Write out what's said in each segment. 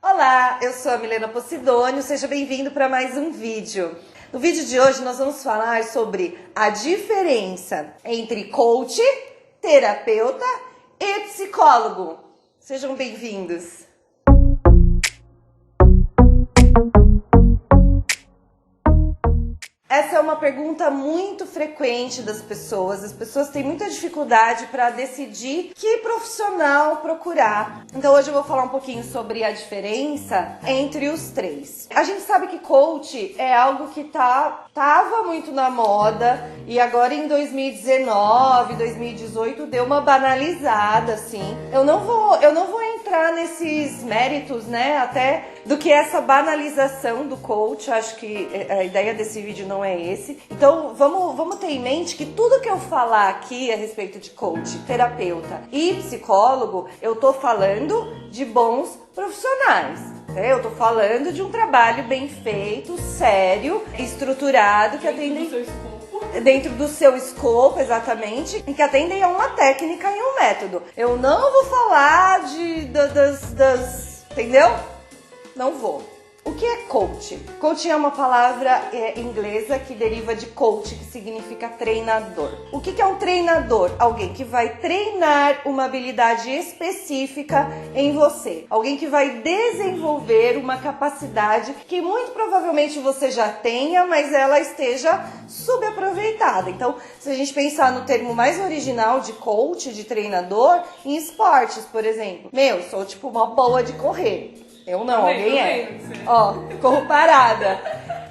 Olá, eu sou a Milena Posidônio, seja bem-vindo para mais um vídeo. No vídeo de hoje nós vamos falar sobre a diferença entre coach, terapeuta e psicólogo. Sejam bem-vindos. Essa é uma pergunta muito frequente das pessoas. As pessoas têm muita dificuldade para decidir que profissional procurar. Então hoje eu vou falar um pouquinho sobre a diferença entre os três. A gente sabe que coach é algo que tava muito na moda e agora em 2019, 2018 deu uma banalizada assim. Eu não vou entrar nesses méritos, né, até do que essa banalização do coach. Acho que a ideia desse vídeo não é esse. Então vamos ter em mente que tudo que eu falar aqui a respeito de coach, terapeuta e psicólogo, eu tô falando de bons profissionais. Eu tô falando de um trabalho bem feito, sério, estruturado, que atendem dentro do seu escopo, exatamente, e que atendem a uma técnica e um método. Eu não vou falar entendeu? Não vou. O que é coach? Coaching é uma palavra inglesa que deriva de coach, que significa treinador. O que é um treinador? Alguém que vai treinar uma habilidade específica em você. Alguém que vai desenvolver uma capacidade que muito provavelmente você já tenha, mas ela esteja subaproveitada. Então, se a gente pensar no termo mais original de coach, de treinador, em esportes, por exemplo. Sou tipo uma boa de correr. Eu não, alguém é. Ó, corro parada.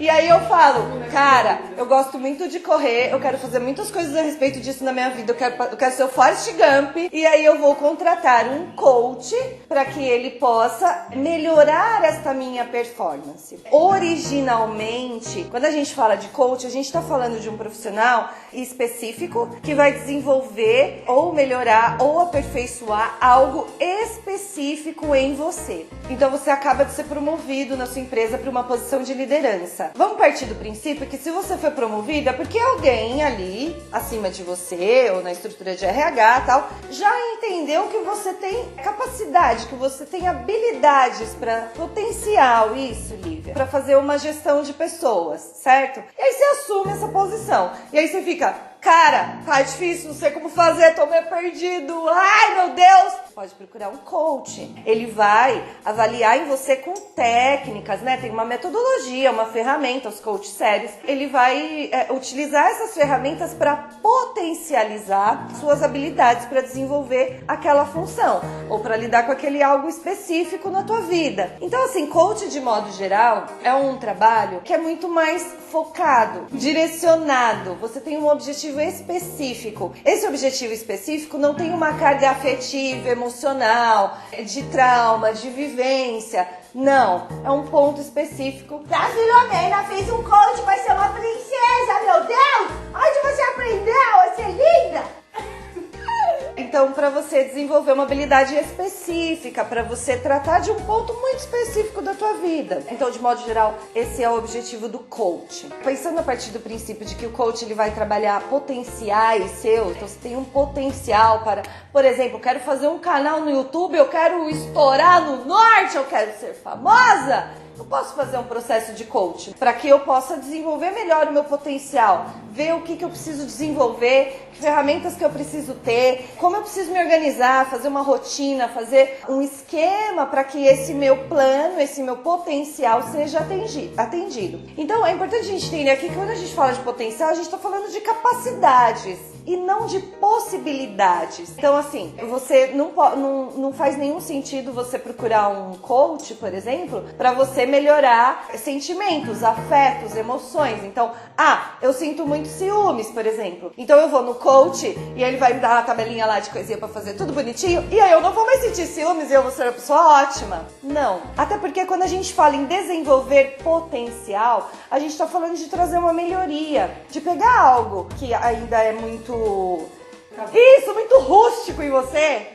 E aí eu falo, cara, eu gosto muito de correr, eu quero fazer muitas coisas a respeito disso na minha vida, eu quero ser o Forrest Gump, e aí eu vou contratar um coach para que ele possa melhorar esta minha performance. Originalmente, quando a gente fala de coach, a gente está falando de um profissional específico que vai desenvolver ou melhorar ou aperfeiçoar algo específico em você. Então você acaba de ser promovido na sua empresa para uma posição de liderança. Vamos partir do princípio que se você foi promovido é porque alguém ali acima de você ou na estrutura de RH e tal já entendeu que você tem capacidade, que você tem habilidades para potencial isso, Lívia, para fazer uma gestão de pessoas, certo? E aí você assume essa posição. E aí você fica, cara, tá difícil, não sei como fazer, tô meio perdido, ai meu Deus! Pode procurar um coach. Ele vai avaliar em você com técnicas, né? Tem uma metodologia, uma ferramenta, os coaches sérios. Ele vai utilizar essas ferramentas para potencializar suas habilidades para desenvolver aquela função ou para lidar com aquele algo específico na tua vida. Então, assim, coach de modo geral é um trabalho que é muito mais focado, direcionado. Você tem um objetivo específico. Esse objetivo específico não tem uma carga afetiva, emocional, de trauma, de vivência. Não, é um ponto específico. A Filomena fez um coach para ser uma princesa, meu Deus! Onde você aprendeu a ser linda? Então, para você desenvolver uma habilidade específica, para você tratar de um ponto muito específico da tua vida. Então, de modo geral, esse é o objetivo do coach. Pensando a partir do princípio de que o coach ele vai trabalhar potenciais seus, então você tem um potencial para, por exemplo, eu quero fazer um canal no YouTube, eu quero estourar no norte, eu quero ser famosa. Eu posso fazer um processo de coaching para que eu possa desenvolver melhor o meu potencial, ver o que eu preciso desenvolver, que ferramentas que eu preciso ter, como eu preciso me organizar, fazer uma rotina, fazer um esquema para que esse meu plano, esse meu potencial seja atendido. Então é importante a gente entender aqui que quando a gente fala de potencial, a gente está falando de capacidades e não de possibilidades. Então, assim, você não faz nenhum sentido você procurar um coach, por exemplo, para você melhorar sentimentos, afetos, emoções. Então, eu sinto muito ciúmes, por exemplo. Então eu vou no coach e ele vai me dar uma tabelinha lá de coisinha para fazer tudo bonitinho e aí eu não vou mais sentir ciúmes e eu vou ser uma pessoa ótima. Não. Até porque quando a gente fala em desenvolver potencial, a gente está falando de trazer uma melhoria, de pegar algo que ainda é muito rústico em você,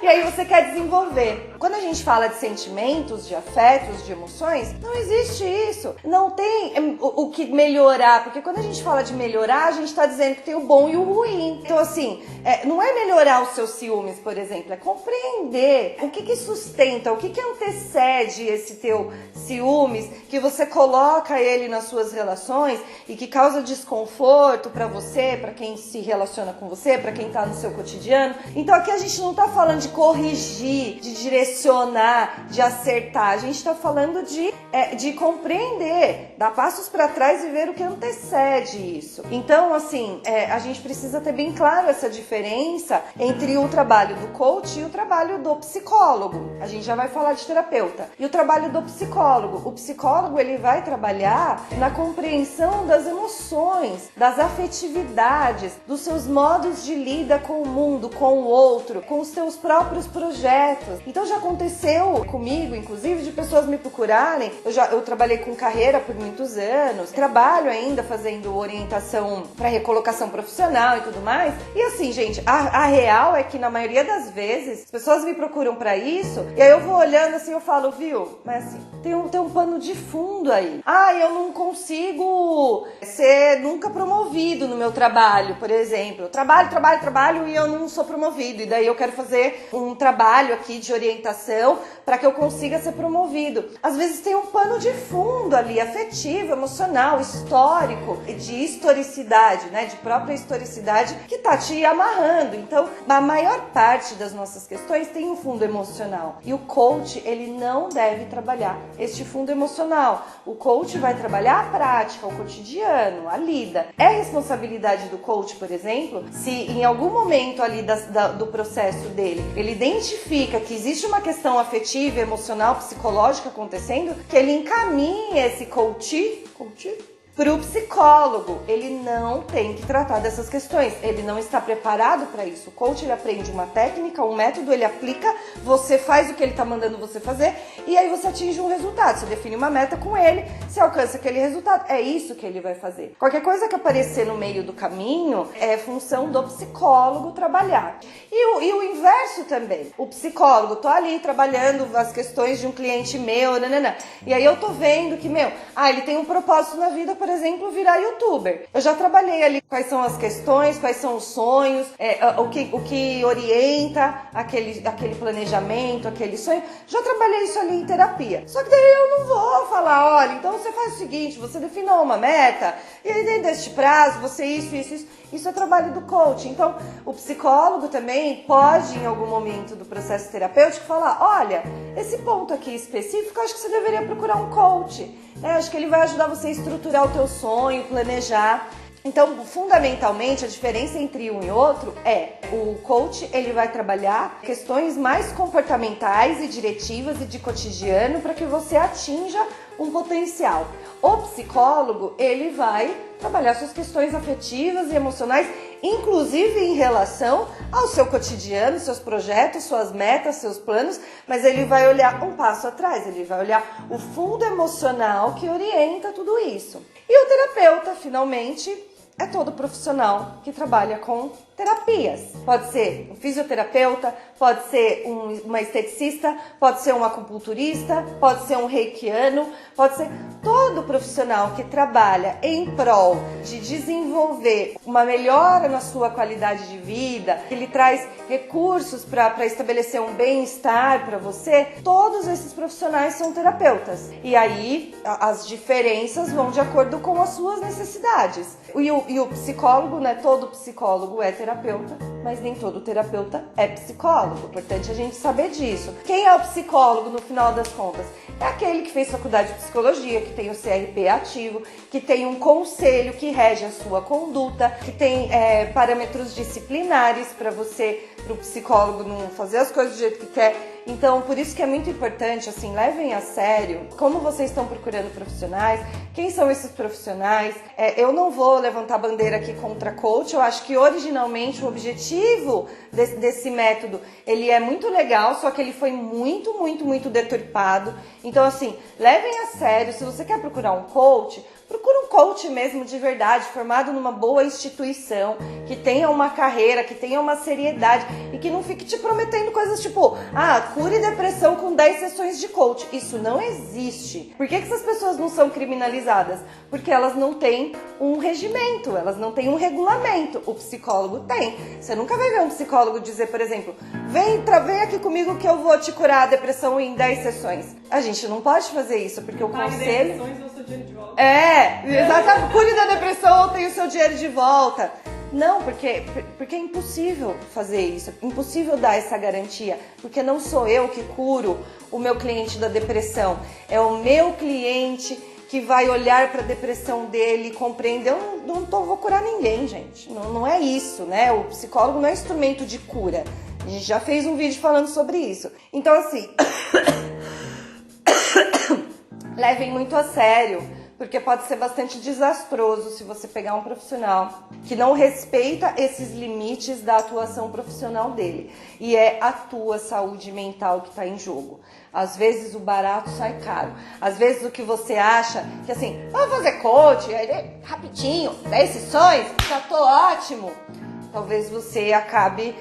e aí você quer desenvolver. Quando a gente fala de sentimentos, de afetos, de emoções, não existe isso. Não tem o que melhorar, porque quando a gente fala de melhorar, a gente tá dizendo que tem o bom e o ruim. Então, assim, não é melhorar os seus ciúmes, por exemplo, é compreender o que sustenta, o que antecede esse teu ciúmes, que você coloca ele nas suas relações e que causa desconforto pra você, pra quem se relaciona com você, pra quem tá no seu cotidiano. Então aqui a gente não tá falando de corrigir, de direcionar, de acertar, a gente tá falando de compreender, dar passos pra trás e ver o que antecede isso. Então, assim, a gente precisa ter bem claro essa diferença entre o trabalho do coach e o trabalho do psicólogo. A gente já vai falar de terapeuta. E o trabalho do psicólogo. O psicólogo, ele vai trabalhar na compreensão das emoções, das afetividades, dos seus modos de lida com o mundo, com o outro, com os seus próprios projetos. Então já aconteceu comigo, inclusive, de pessoas me procurarem. Eu trabalhei com carreira por muitos anos, trabalho ainda fazendo orientação para recolocação profissional e tudo mais. E assim, gente, a real é que na maioria das vezes as pessoas me procuram para isso e aí eu vou olhando assim, eu falo, viu, mas assim, tem um pano de fundo aí. Eu não consigo ser nunca promovido no meu trabalho, por exemplo. Eu trabalho e eu não sou promovido. E daí eu quero fazer um trabalho aqui de orientação para que eu consiga ser promovido. Às vezes tem um pano de fundo ali, afetivo, emocional, histórico, de historicidade, né? De própria historicidade que tá te amarrando. Então, a maior parte das nossas questões tem um fundo emocional. E o coach, ele não deve trabalhar este fundo emocional. O coach vai trabalhar a prática, o cotidiano, a lida. É responsabilidade do coach, por exemplo, se em algum momento ali do processo dele, ele identifica que existe uma questão afetiva, emocional, psicológica acontecendo, que ele encaminhe esse coach para o psicólogo. Ele não tem que tratar dessas questões, ele não está preparado para isso. O coach, ele aprende uma técnica, um método, ele aplica, você faz o que ele está mandando você fazer e aí você atinge um resultado. Você define uma meta com ele, você alcança aquele resultado, é isso que ele vai fazer. Qualquer coisa que aparecer no meio do caminho é função do psicólogo trabalhar. E o inverso também. O psicólogo, tô ali trabalhando as questões de um cliente meu, e aí eu tô vendo que, ele tem um propósito na vida, por exemplo, virar youtuber. Eu já trabalhei ali quais são as questões, quais são os sonhos, o que orienta aquele planejamento, aquele sonho. Já trabalhei isso ali em terapia. Só que daí eu não vou falar, olha, então você faz o seguinte, você definou uma meta, e aí dentro deste prazo, você isso. Isso é trabalho do coach. Então, o psicólogo também pode, em algum momento do processo terapêutico, falar, olha, esse ponto aqui específico, eu acho que você deveria procurar um coach. Acho que ele vai ajudar você a estruturar o teu sonho, planejar. Então, fundamentalmente, a diferença entre um e outro o coach, ele vai trabalhar questões mais comportamentais e diretivas e de cotidiano para que você atinja um potencial. O psicólogo, ele vai trabalhar suas questões afetivas e emocionais, inclusive em relação ao seu cotidiano, seus projetos, suas metas, seus planos, mas ele vai olhar um passo atrás, ele vai olhar o fundo emocional que orienta tudo isso. E o terapeuta, finalmente, é todo profissional que trabalha com terapias. Pode ser um fisioterapeuta, pode ser uma esteticista, pode ser um acupunturista, pode ser um reikiano, pode ser todo profissional que trabalha em prol de desenvolver uma melhora na sua qualidade de vida, ele traz recursos para estabelecer um bem-estar para você. Todos esses profissionais são terapeutas. E aí as diferenças vão de acordo com as suas necessidades. E o psicólogo, né? Todo psicólogo é terapeuta, mas nem todo terapeuta é psicólogo. Importante a gente saber disso. Quem é o psicólogo no final das contas? É aquele que fez faculdade de psicologia, que tem o CRP ativo, que tem um conselho que rege a sua conduta, que tem parâmetros disciplinares para o psicólogo não fazer as coisas do jeito que quer. Então, por isso que é muito importante, assim, levem a sério como vocês estão procurando profissionais, quem são esses profissionais. Eu não vou levantar bandeira aqui contra coach, eu acho que originalmente o objetivo desse método, ele é muito legal, só que ele foi muito deturpado. Então, assim, levem a sério, se você quer procurar um coach, procura um coach mesmo de verdade, formado numa boa instituição, que tenha uma carreira, que tenha uma seriedade e que não fique te prometendo coisas tipo, cure depressão com 10 sessões de coach. Isso não existe. Por que essas pessoas não são criminalizadas? Porque elas não têm um regimento, elas não têm um regulamento. O psicólogo tem. Você nunca vai ver um psicólogo dizer, por exemplo, vem aqui comigo que eu vou te curar a depressão em 10 sessões. A gente não pode fazer isso, porque o conselho... Exatamente. Cure da depressão ou tenha o seu dinheiro de volta. Não, porque é impossível fazer isso, impossível dar essa garantia, porque não sou eu que curo o meu cliente da depressão, é o meu cliente que vai olhar para a depressão dele e compreender. Eu não vou curar ninguém, gente, não é isso, né? O psicólogo não é instrumento de cura, a gente já fez um vídeo falando sobre isso. Então assim, levem muito a sério, porque pode ser bastante desastroso se você pegar um profissional que não respeita esses limites da atuação profissional dele. E é a tua saúde mental que está em jogo. Às vezes o barato sai caro. Às vezes o que você acha que assim, vamos fazer coach, aí, rapidinho, 10 sessões, já tô ótimo. Talvez você acabe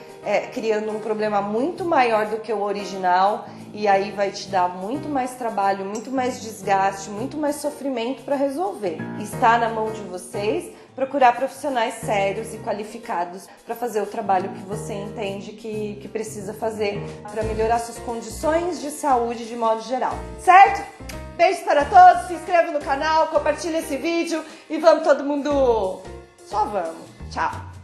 criando um problema muito maior do que o original, e aí vai te dar muito mais trabalho, muito mais desgaste, muito mais sofrimento para resolver. Está na mão de vocês procurar profissionais sérios e qualificados para fazer o trabalho que você entende que precisa fazer para melhorar suas condições de saúde de modo geral. Certo? Beijos para todos, se inscreva no canal, compartilhe esse vídeo e vamos todo mundo... Só vamos. Tchau!